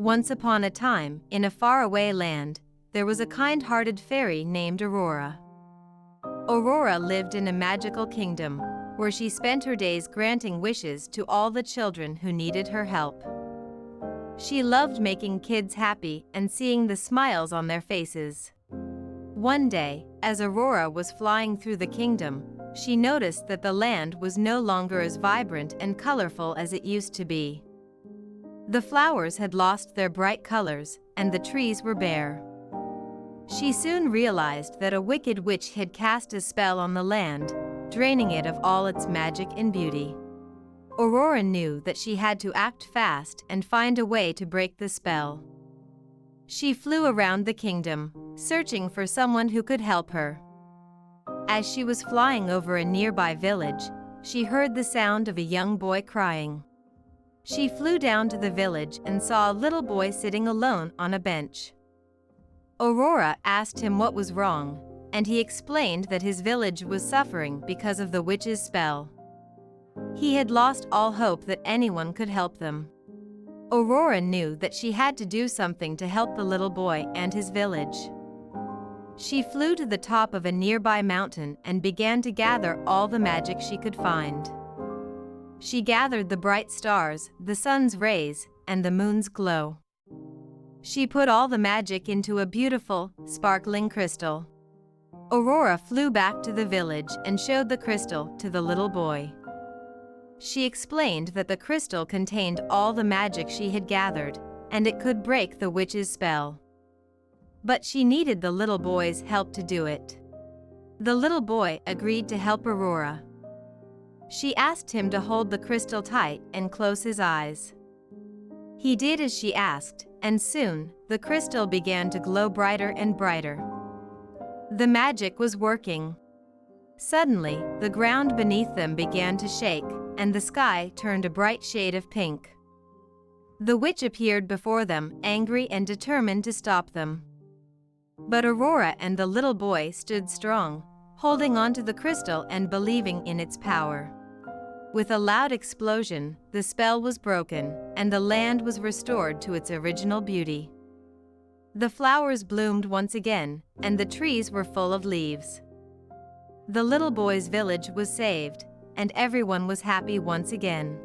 Once upon a time, in a faraway land, there was a kind-hearted fairy named Aurora. Aurora lived in a magical kingdom, where she spent her days granting wishes to all the children who needed her help. She loved making kids happy and seeing the smiles on their faces. One day, as Aurora was flying through the kingdom, she noticed that the land was no longer as vibrant and colorful as it used to be. The flowers had lost their bright colors, and the trees were bare. She soon realized that a wicked witch had cast a spell on the land, draining it of all its magic and beauty. Aurora knew that she had to act fast and find a way to break the spell. She flew around the kingdom, searching for someone who could help her. As she was flying over a nearby village, she heard the sound of a young boy crying. She flew down to the village and saw a little boy sitting alone on a bench. Aurora asked him what was wrong, and he explained that his village was suffering because of the witch's spell. He had lost all hope that anyone could help them. Aurora knew that she had to do something to help the little boy and his village. She flew to the top of a nearby mountain and began to gather all the magic she could find. She gathered the bright stars, the sun's rays, and the moon's glow. She put all the magic into a beautiful, sparkling crystal. Aurora flew back to the village and showed the crystal to the little boy. She explained that the crystal contained all the magic she had gathered, and it could break the witch's spell. But she needed the little boy's help to do it. The little boy agreed to help Aurora. She asked him to hold the crystal tight and close his eyes. He did as she asked, and soon, the crystal began to glow brighter and brighter. The magic was working. Suddenly, the ground beneath them began to shake, and the sky turned a bright shade of pink. The witch appeared before them, angry and determined to stop them. But Aurora and the little boy stood strong, holding on to the crystal and believing in its power. With a loud explosion, the spell was broken, and the land was restored to its original beauty. The flowers bloomed once again, and the trees were full of leaves. The little boy's village was saved, and everyone was happy once again.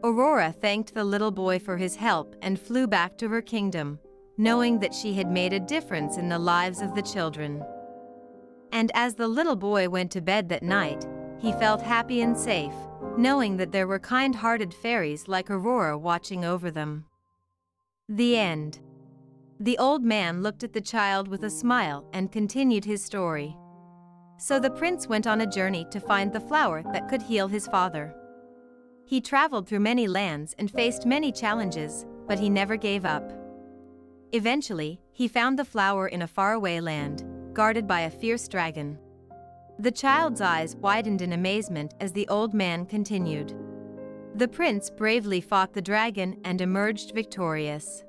Aurora thanked the little boy for his help and flew back to her kingdom, knowing that she had made a difference in the lives of the children. And as the little boy went to bed that night, he felt happy and safe, knowing that there were kind-hearted fairies like Aurora watching over them. The end. The old man looked at the child with a smile and continued his story. So the prince went on a journey to find the flower that could heal his father. He traveled through many lands and faced many challenges, but he never gave up. Eventually, he found the flower in a faraway land, guarded by a fierce dragon. The child's eyes widened in amazement as the old man continued. The prince bravely fought the dragon and emerged victorious.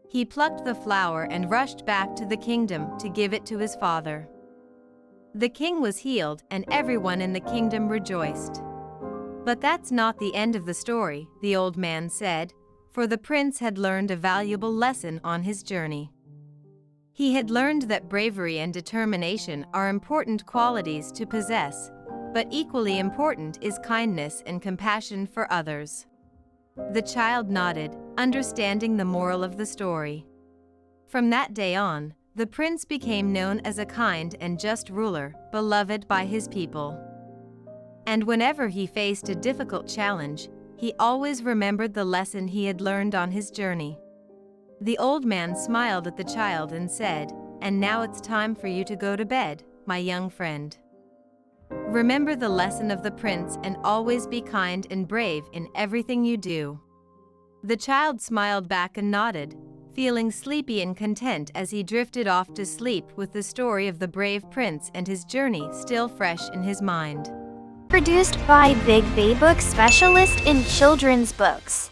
He plucked the flower and rushed back to the kingdom to give it to his father. The king was healed and everyone in the kingdom rejoiced. But that's not the end of the story, the old man said, for the prince had learned a valuable lesson on his journey. He had learned that bravery and determination are important qualities to possess, but equally important is kindness and compassion for others. The child nodded, understanding the moral of the story. From that day on, the prince became known as a kind and just ruler, beloved by his people. And whenever he faced a difficult challenge, he always remembered the lesson he had learned on his journey. The old man smiled at the child and said, "And now it's time for you to go to bed, my young friend. Remember the lesson of the prince and always be kind and brave in everything you do." The child smiled back and nodded, feeling sleepy and content as he drifted off to sleep with the story of the brave prince and his journey still fresh in his mind. Produced by BigBaBook, specialist in children's books.